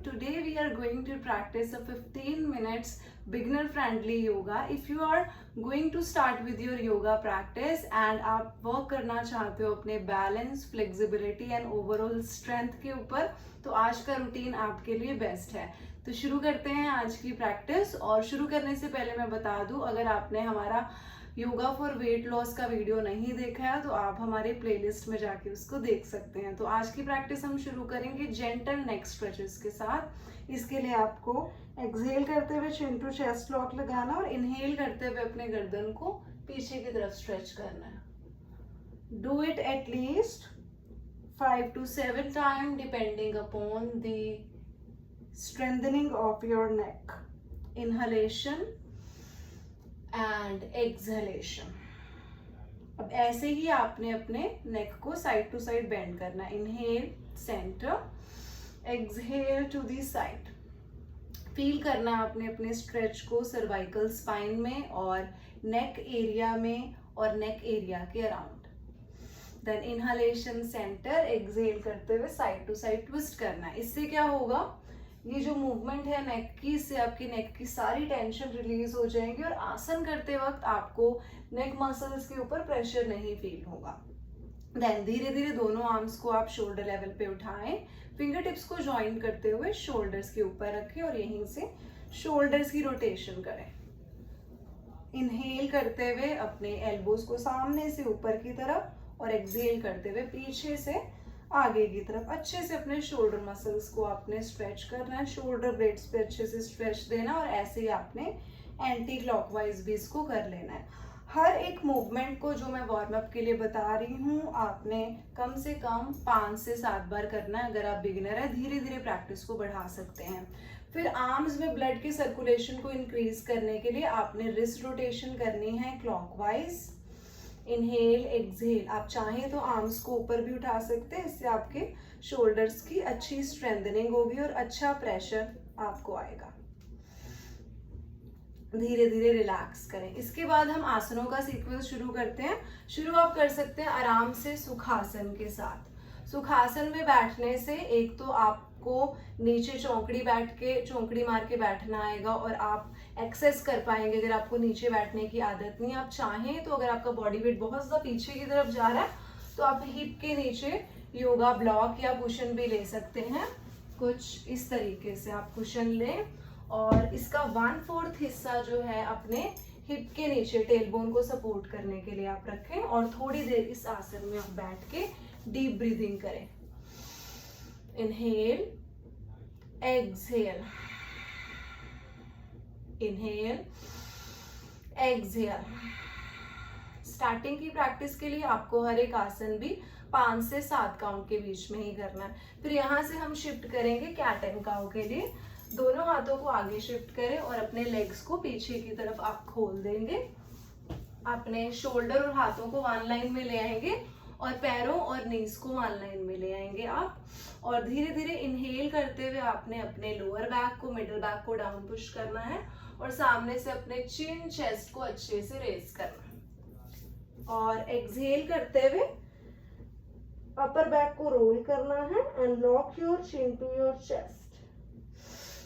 Today we are going to practice a 15 minutes beginner friendly yoga. If you are going to start with your yoga practice and आप work करना चाहते हो अपने balance, flexibility and overall strength के ऊपर, तो आज का रूटीन आपके लिए बेस्ट है. तो शुरू करते हैं आज की प्रैक्टिस. और शुरू करने से पहले मैं बता दूं, अगर आपने हमारा योगा फॉर वेट लॉस का वीडियो नहीं देखा है तो आप हमारे प्लेलिस्ट में जाके उसको देख सकते हैं. तो आज की प्रैक्टिस हम शुरू करेंगे जेंटल नेक स्ट्रेचेस के साथ. इसके लिए आपको एक्सहेल करते हुए चिन टू चेस्ट लॉक लगाना और इनहेल करते हुए अपने गर्दन को पीछे की तरफ स्ट्रेच करना है. Do it at least 5 to 7 times depending upon the strengthening of your neck. Inhalation and exhalation. अब ऐसे ही आपने अपने नेक को साइड टू साइड बेंड करना है. Inhale centre, exhale to the side. Feel करना है आपने अपने स्ट्रेच को सर्वाइकल स्पाइन में और नेक एरिया में और नेक एरिया के around. Then inhalation centre, exhale करते हुए साइड टू साइड ट्विस्ट करना है. इससे क्या होगा, ये जो मूवमेंट है नेक की, इससे आपकी नेक की सारी टेंशन रिलीज हो जाएगी और आसन करते वक्त आपको नेक मसल्स के ऊपर प्रेशर नहीं फील होगा. देन धीरे धीरे दोनों आर्म्स को आप शोल्डर लेवल पे उठाएं. फिंगर टिप्स को ज्वाइन करते हुए शोल्डर्स के ऊपर रखें और यहीं से शोल्डर्स की रोटेशन करें. इनहेल करते हुए अपने एल्बोज को सामने से ऊपर की तरफ और एक्सहेल करते हुए पीछे से आगे की तरफ अच्छे से अपने शोल्डर मसल्स को आपने स्ट्रेच करना है. शोल्डर ब्लेड्स पे अच्छे से स्ट्रेच देना और ऐसे ही आपने एंटी क्लॉकवाइज भी इसको कर लेना है. हर एक मूवमेंट को जो मैं वार्म अप के लिए बता रही हूँ आपने कम से कम 5 से 7 बार करना है. अगर आप बिगिनर है धीरे धीरे प्रैक्टिस को बढ़ा सकते हैं. फिर आर्म्स में ब्लड की सर्कुलेशन को इंक्रीज करने के लिए आपने रिस्ट रोटेशन करनी है क्लॉकवाइज. Inhale exhale. आप चाहें तो आर्म्स को ऊपर भी उठा सकते हैं. इससे आपके शोल्डर्स की अच्छी स्ट्रेंथनिंग होगी और अच्छा प्रेशर आपको आएगा. धीरे धीरे रिलैक्स करें. इसके बाद हम आसनों का सीक्वेंस शुरू करते हैं. शुरू आप कर सकते हैं आराम से सुखासन के साथ. सुखासन में बैठने से एक तो आपको नीचे चौंकड़ी मार के बैठना आएगा और आप एक्सेस कर पाएंगे अगर आपको नीचे बैठने की आदत नहीं. आप चाहें तो अगर आपका बॉडी वेट बहुत ज्यादा पीछे की तरफ जा रहा है तो आप हिप के नीचे योगा ब्लॉक या कुशन भी ले सकते हैं. कुछ इस तरीके से आप कुशन लें और इसका 1/4 हिस्सा जो है अपने हिप के नीचे टेलबोन को सपोर्ट करने के लिए आप रखें और थोड़ी देर इस आसन में आप बैठ के डीप ब्रीदिंग करें. Inhale exhale, inhale exhale. Starting की प्रैक्टिस के लिए आपको हर एक आसन भी 5 से 7 काउंट के बीच में ही करना है. फिर यहाँ से हम शिफ्ट करेंगे कैट एंड काउ के लिए. दोनों हाथों को आगे शिफ्ट करें और अपने लेग्स को पीछे की तरफ आप खोल देंगे. अपने शोल्डर और हाथों को वन लाइन में ले आएंगे और पैरों और नीज को वन लाइन में ले आएंगे आप. और धीरे धीरे इनहेल करते हुए आपने अपने लोअर बैक को, मिडिल बैक को डाउन पुश करना है और सामने से अपने चिन चेस्ट को अच्छे से रेज करना है. और एक्सहेल करते हुए अपर बैक को रोल करना है and lock your chin to your chest.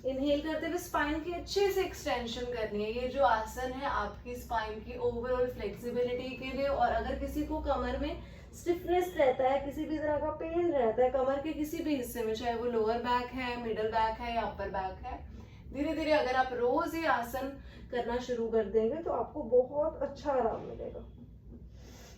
Inhale करते हुए स्पाइन की अच्छे से एक्सटेंशन करनी है. ये जो आसन है आपकी स्पाइन की ओवरऑल फ्लेक्सिबिलिटी के लिए. और अगर किसी को कमर में स्टिफनेस रहता है, किसी भी तरह का पेन रहता है कमर के किसी भी हिस्से में, चाहे वो लोअर बैक है, मिडल बैक है या अपर बैक है, धीरे धीरे अगर आप रोज ये आसन करना शुरू कर देंगे तो आपको बहुत अच्छा आराम मिलेगा.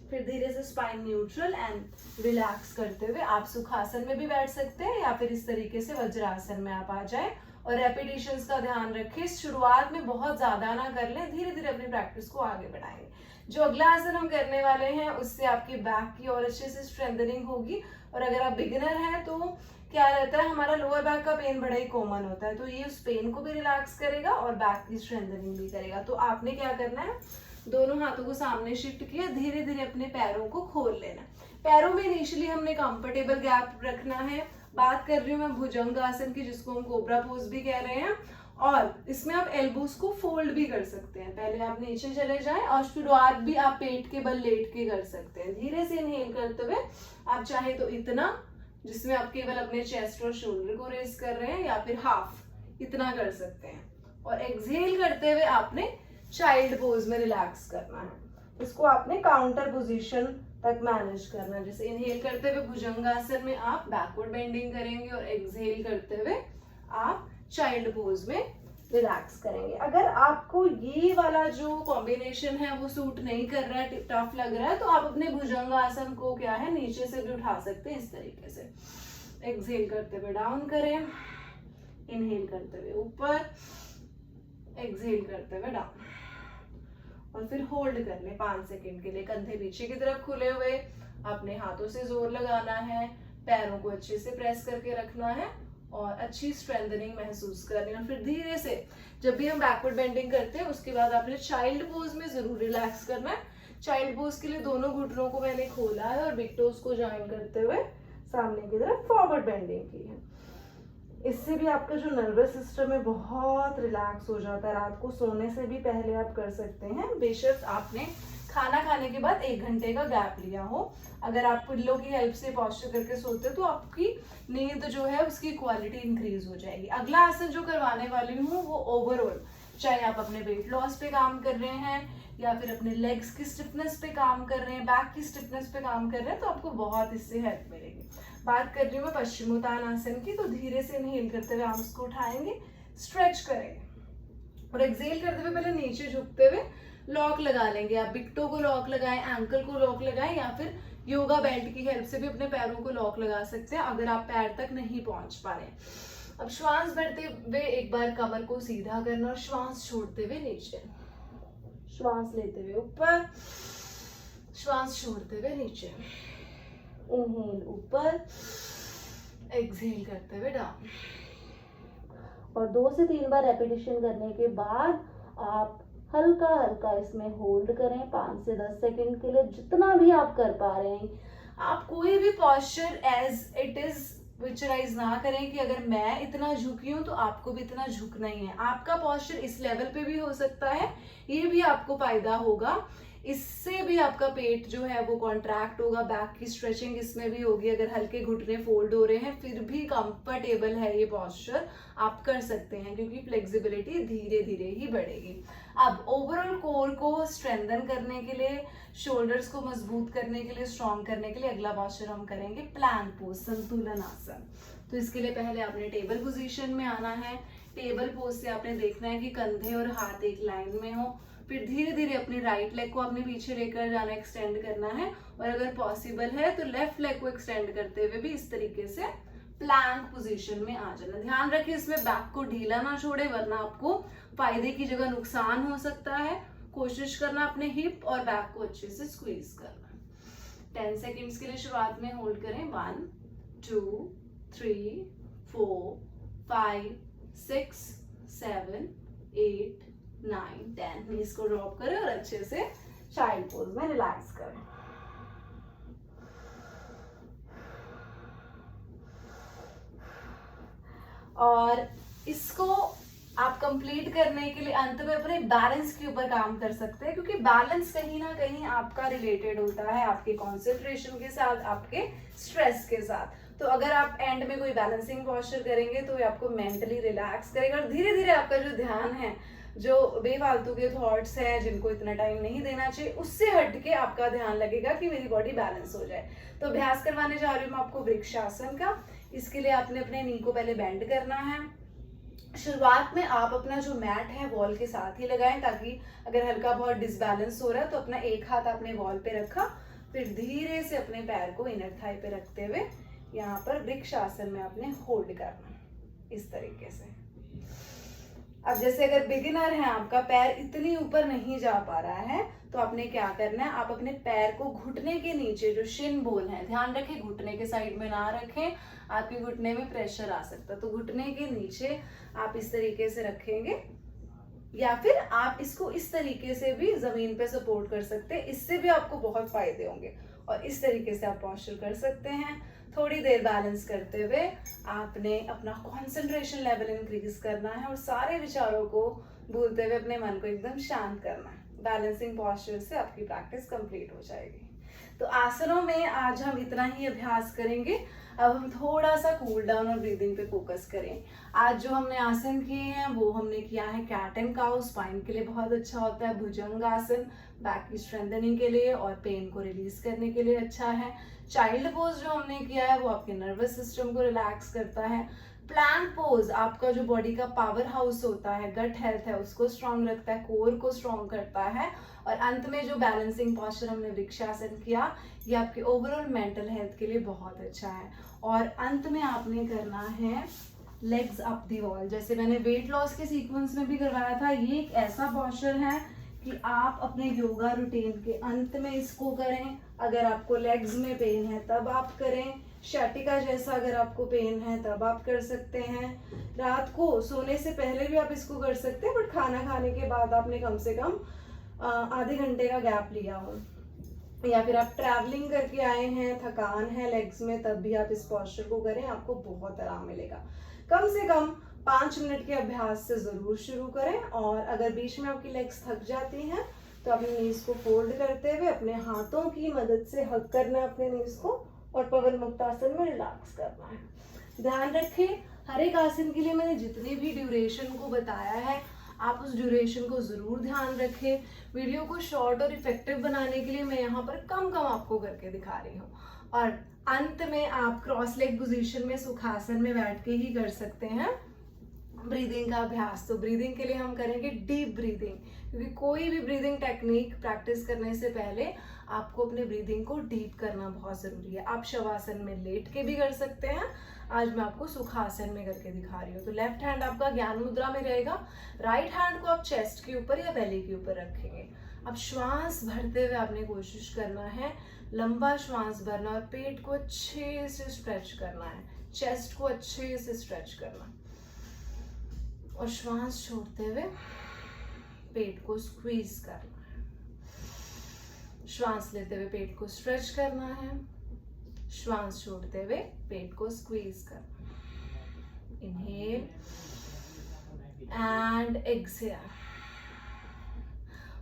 फिर धीरे से स्पाइन न्यूट्रल एंड रिलैक्स करते हुए आप सुखासन में भी बैठ सकते हैं या फिर इस तरीके से वज्रासन में आप आ जाएं. और रेपिटेशंस का ध्यान रखें. शुरुआत में बहुत ज्यादा ना कर लें, धीरे धीरे अपनी प्रैक्टिस को आगे बढ़ाएंगे. जो अगला आसन हम करने वाले हैं उससे आपकी बैक की और अच्छे से स्ट्रेंथनिंग होगी. और अगर आप बिगिनर हैं तो क्या रहता है, हमारा लोअर बैक का पेन बड़ा ही कॉमन होता है, तो ये उस पेन को भी रिलैक्स करेगा और बैक की स्ट्रेंथनिंग भी करेगा. तो आपने क्या करना है, दोनों हाथों को सामने शिफ्ट किया, धीरे धीरे अपने पैरों को खोल लेना. पैरों में इनिशियली हमने कंफर्टेबल गैप रखना है. बात कर रही हूँ मैं भुजंग आसन की, जिसको हम कोबरा पोज भी कह रहे हैं. और इसमें आप एल्बोज को फोल्ड भी कर सकते हैं. पहले आप नीचे चले जाएं और शुरुआत भी आप पेट के बल लेट के कर सकते हैं. धीरे से इनहेल करते हुए आप चाहे तो इतना जिसमें आप केवल अपने चेस्ट और शोल्डर को रेस कर रहे हैं, या फिर हाफ इतना कर सकते हैं। और एक्सहेल करते हुए आपने चाइल्ड पोज में रिलैक्स करना है। इसको आपने काउंटर पोजीशन तक मैनेज करना है। जैसे इनहेल करते हुए भुजंगासन में आप बैकवर्ड बेंडिंग करेंगे और एक्सहेल करते हुए आप चाइल्ड पोज में रिलैक्स करेंगे। अगर आपको ये वाला जो कॉम्बिनेशन है वो सूट नहीं कर रहा है, टफ लग रहा है, तो आप अपने भुजंगासन को क्या है नीचे से भी उठा सकते हैं इस तरीके से। एक्सहेल करते हुए डाउन करें, इनहेल करते हुए ऊपर, एक्सहेल करते हुए डाउन, और फिर होल्ड कर ले 5 सेकेंड के लिए। कंधे पीछे की तरफ खुले हुए, अपने हाथों से जोर लगाना है, पैरों को अच्छे से प्रेस करके रखना है और अच्छी स्ट्रेंथनिंग महसूस करनी है। और फिर धीरे से जब भी हम बैकवर्ड बेंडिंग करते हैं उसके बाद आपने चाइल्ड पोज में जरूर रिलैक्स करना है। चाइल्ड पोज के लिए दोनों घुटनों को मैंने खोला है और बिग टोज को ज्वाइन करते हुए सामने की तरफ फॉरवर्ड बेंडिंग की है। इससे भी आपका जो नर्वस सिस्टम है बहुत रिलैक्स हो जाता है। रात को सोने से भी पहले आप कर सकते हैं, बेशक आपने खाना खाने के बाद 1 घंटे का गैप लिया हो। अगर आप पिल्लो की हेल्प से पॉस्चर करके सोते हो तो आपकी नींद जो है उसकी क्वालिटी इंक्रीज हो जाएगी। अगला आसन जो करवाने वाली हूँ वो ओवरऑल, चाहे आप अपने वेट लॉस पे काम कर रहे हैं या फिर अपने लेग्स की स्टिफनेस पे काम कर रहे हैं, बैक की स्टिफनेस पे काम कर रहे हैं, तो आपको बहुत इससे हेल्प मिलेगी। बात कर रही हूँ मैं पश्चिमोत्तानासन की, तो धीरे से इनहेल करते हुए आर्म्स को उठाएंगे, स्ट्रेच करेंगे और एक्सहेल करते हुए पहले नीचे झुकते हुए लॉक लगा लेंगे। आप बिग टो को लॉक लगाएं, एंकल को लॉक लगाएं, या फिर योगा बेल्ट की हेल्प से भी अपने पैरों को लॉक लगा सकते हैं अगर आप पैर तक नहीं पहुंच पा रहे। अब श्वास भरते हुए एक बार कमर को सीधा करना और श्वास छोड़ते हुए नीचे, श्वास लेते हुए ऊपर, श्वास छोड़ते हुए नीचे, इनहेल ऊपर, एक्सहेल करते हुए डाउन। और 2 से 3 बार रेपिटेशन करने के बाद आप हल्का हल्का इसमें होल्ड करें 5 से 10 सेकंड के लिए, जितना भी आप कर पा रहे हैं। आप कोई भी पॉस्चर एज इट इज विचुअलाइज ना करें कि अगर मैं इतना झुकी हूं तो आपको भी इतना झुकना ही है। आपका पॉस्चर इस लेवल पे भी हो सकता है, ये भी आपको फायदा होगा। इससे भी आपका पेट जो है वो कॉन्ट्रैक्ट होगा, बैक की स्ट्रेचिंग इसमें भी होगी। अगर हल्के घुटने फोल्ड हो रहे हैं फिर भी कंफर्टेबल है ये पॉस्चर, आप कर सकते हैं क्योंकि फ्लेक्सिबिलिटी धीरे धीरे ही बढ़ेगी। अब ओवरऑल कोर को स्ट्रेंथन करने के लिए, शोल्डर्स को मजबूत करने के लिए, स्ट्रॉन्ग करने के लिए अगला पॉस्चर हम करेंगे प्लैंक पोज, संतुलन आसन। तो इसके लिए पहले आपने टेबल पोजीशन में आना है। टेबल पोज से आपने देखना है कि कंधे और हाथ एक लाइन में हो। फिर धीरे धीरे अपनी राइट लेग को अपने पीछे लेकर जाना, एक्सटेंड करना है, और अगर पॉसिबल है तो लेफ्ट लेग को एक्सटेंड करते हुए भी इस तरीके से प्लैंक पोजीशन में आ जाना। ध्यान रखिए इसमें बैक को ढीला ना छोड़े वरना आपको फायदे की जगह नुकसान हो सकता है। कोशिश करना अपने हिप और बैक को अच्छे से स्क्वीज करना। 10 सेकेंड्स के लिए शुरुआत में होल्ड करें। 1 2 3 4 5 6 7 8 9 10। नीज को ड्रॉप करें और अच्छे से चाइल्ड पोज में रिलैक्स करें। और इसको आप कंप्लीट करने के लिए अंत में अपने बैलेंस के ऊपर काम कर सकते हैं, क्योंकि बैलेंस कहीं ना कहीं आपका रिलेटेड होता है आपके कंसंट्रेशन के साथ, आपके स्ट्रेस के साथ। तो अगर आप एंड में कोई बैलेंसिंग पॉस्चर करेंगे तो ये आपको मेंटली रिलैक्स करेगा और धीरे धीरे आपका जो ध्यान है, जो बेफालतू के थॉट्स हैं जिनको इतना टाइम नहीं देना चाहिए, उससे हटके आपका ध्यान लगेगा कि मेरी बॉडी बैलेंस हो जाए। तो अभ्यास करवाने जा रही हूँ मैं आपको वृक्षासन का। इसके लिए आपने अपने नी को पहले बेंड करना है। शुरुआत में आप अपना जो मैट है वॉल के साथ ही लगाएं, ताकि अगर हल्का बहुत डिसबैलेंस हो रहा है तो अपना एक हाथ आपने वॉल पे रखा, फिर धीरे से अपने पैर को इनर थाई पे रखते हुए यहाँ पर वृक्षासन में आपने होल्ड करना इस तरीके से। अब जैसे अगर बिगिनर है, आपका पैर इतनी ऊपर नहीं जा पा रहा है, तो आपने क्या करना है, आप अपने पैर को घुटने के नीचे जो शिन बोन है, ध्यान रखें घुटने के साइड में ना रखें, आपके घुटने में प्रेशर आ सकता है। तो घुटने के नीचे आप इस तरीके से रखेंगे, या फिर आप इसको इस तरीके से भी जमीन पे सपोर्ट कर सकते हैं, इससे भी आपको बहुत फायदे होंगे। और इस तरीके से आप पॉस्चर कर सकते हैं। थोड़ी देर बैलेंस करते हुए आपने अपना कंसंट्रेशन लेवल इंक्रीज करना है और सारे विचारों को भूलते हुए अपने मन को एकदम शांत करना है। बैलेंसिंग पॉस्चर से आपकी प्रैक्टिस कंप्लीट हो जाएगी। तो आसनों में आज हम इतना ही अभ्यास करेंगे। अब हम थोड़ा सा कूल डाउन और ब्रीदिंग पे फोकस करें। आज जो हमने आसन किए हैं वो हमने किया है कैट एंड काउ, स्पाइन के लिए बहुत अच्छा होता है। भुजंग आसन बैक की स्ट्रेंथनिंग के लिए और पेन को रिलीज करने के लिए अच्छा है। चाइल्ड पोज जो हमने किया है वो आपके नर्वस सिस्टम को रिलैक्स करता है। प्लैंक पोज आपका जो बॉडी का पावर हाउस होता है, गट हेल्थ है, उसको स्ट्रांग रखता है, कोर को स्ट्रांग करता है। और अंत में जो बैलेंसिंग पोस्चर हमने वृक्षासन किया, ये आपके ओवरऑल मेंटल हेल्थ के लिए बहुत अच्छा है। और अंत में आपने करना है लेग्स अप दी वॉल, जैसे मैंने वेट लॉस के सीक्वेंस में भी करवाया था। ये एक ऐसा पोस्चर है कि आप अपने योगा रूटीन के अंत में इसको करें। अगर आपको लेग्स में पेन है तब आप करें, शैटिका जैसा अगर आपको पेन है तब आप कर सकते हैं। रात को सोने से पहले भी आप इसको कर सकते हैं, बट खाना खाने के बाद आपने कम से कम आधे घंटे का गैप लिया हो, या फिर आप ट्रैवलिंग करके आए हैं, थकान है लेग्स में, तब भी आप इस पोस्चर को करें, आपको बहुत आराम मिलेगा। कम से कम 5 मिनट के अभ्यास से जरूर शुरू करें। और अगर बीच में आपकी लेग्स थक जाती हैं तो अपने नीज को फोल्ड करते हुए अपने हाथों की मदद से हक करना है अपने नीज को और पवन मुक्त आसन में रिलैक्स करना है। ध्यान रखें, हर एक आसन के लिए मैंने जितनी भी ड्यूरेशन को बताया है, आप उस ड्यूरेशन को जरूर ध्यान रखें। वीडियो को शॉर्ट और इफेक्टिव बनाने के लिए मैं यहाँ पर कम आपको करके दिखा रही हूँ। और अंत में आप क्रॉस लेग पोजीशन में सुखासन में बैठ के ही कर सकते हैं ब्रीदिंग का अभ्यास। तो ब्रीदिंग के लिए हम करेंगे डीप ब्रीदिंग, क्योंकि कोई भी ब्रीदिंग टेक्निक प्रैक्टिस करने से पहले आपको अपने ब्रीदिंग को डीप करना बहुत जरूरी है। आप शवासन में लेट के भी कर सकते हैं, आज मैं आपको सुखासन में करके दिखा रही हूँ। तो लेफ्ट हैंड आपका ज्ञान मुद्रा में रहेगा, राइट हैंड को आप चेस्ट के ऊपर या बेली के ऊपर रखेंगे। अब श्वास भरते हुए आपने कोशिश करना है लंबा श्वास भरना और पेट को अच्छे से स्ट्रेच करना है, चेस्ट को अच्छे से स्ट्रेच करना और श्वास छोड़ते हुए पेट को स्क्वीज करना है। श्वास लेते हुए पेट को स्ट्रेच करना है, श्वास छोड़ते हुए पेट को स्क्वीज करना है। Inhale and exhale.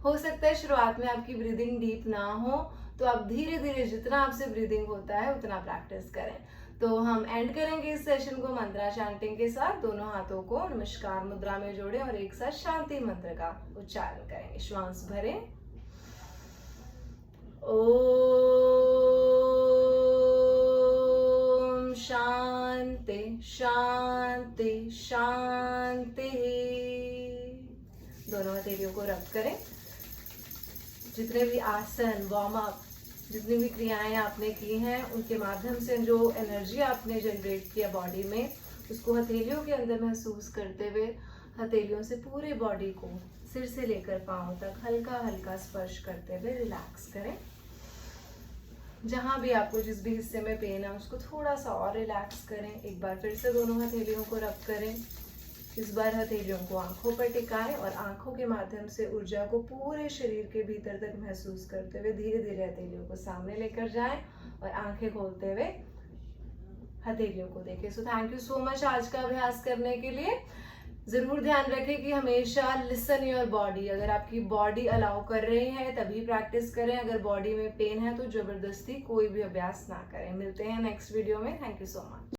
हो सकता है शुरुआत में आपकी ब्रीदिंग डीप ना हो, तो आप धीरे धीरे जितना आपसे ब्रीदिंग होता है उतना प्रैक्टिस करें। तो हम एंड करेंगे इस सेशन को मंत्रा चैंटिंग के साथ। दोनों हाथों को नमस्कार मुद्रा में जोड़ें और एक साथ शांति मंत्र का उच्चारण करेंगे। श्वास भरें, ओम शांति शांति शांति। दोनों हथेलियों को रब करें। जितने भी आसन, वार्म अप, जितनी भी क्रियाएं आपने की हैं, उनके माध्यम से जो एनर्जी आपने जनरेट किया बॉडी में, उसको हथेलियों के अंदर महसूस करते हुए हथेलियों से पूरे बॉडी को सिर से लेकर पांव तक हल्का हल्का स्पर्श करते हुए रिलैक्स करें। जहां भी आपको जिस भी हिस्से में पेन है उसको थोड़ा सा और रिलैक्स करें। एक बार फिर से दोनों हथेलियों को रब करें। इस बार हथेलियों को आंखों पर टिकाएं और आंखों के माध्यम से ऊर्जा को पूरे शरीर के भीतर तक महसूस करते हुए धीरे धीरे हथेलियों को सामने लेकर जाएं और आंखें खोलते हुए हथेलियों को देखें। So thank you so much आज का अभ्यास करने के लिए। जरूर ध्यान रखें कि हमेशा लिसन योर बॉडी। अगर आपकी बॉडी अलाउ कर रही है तभी प्रैक्टिस करें, अगर बॉडी में पेन है तो जबरदस्ती कोई भी अभ्यास ना करें। मिलते हैं नेक्स्ट वीडियो में। Thank you so much.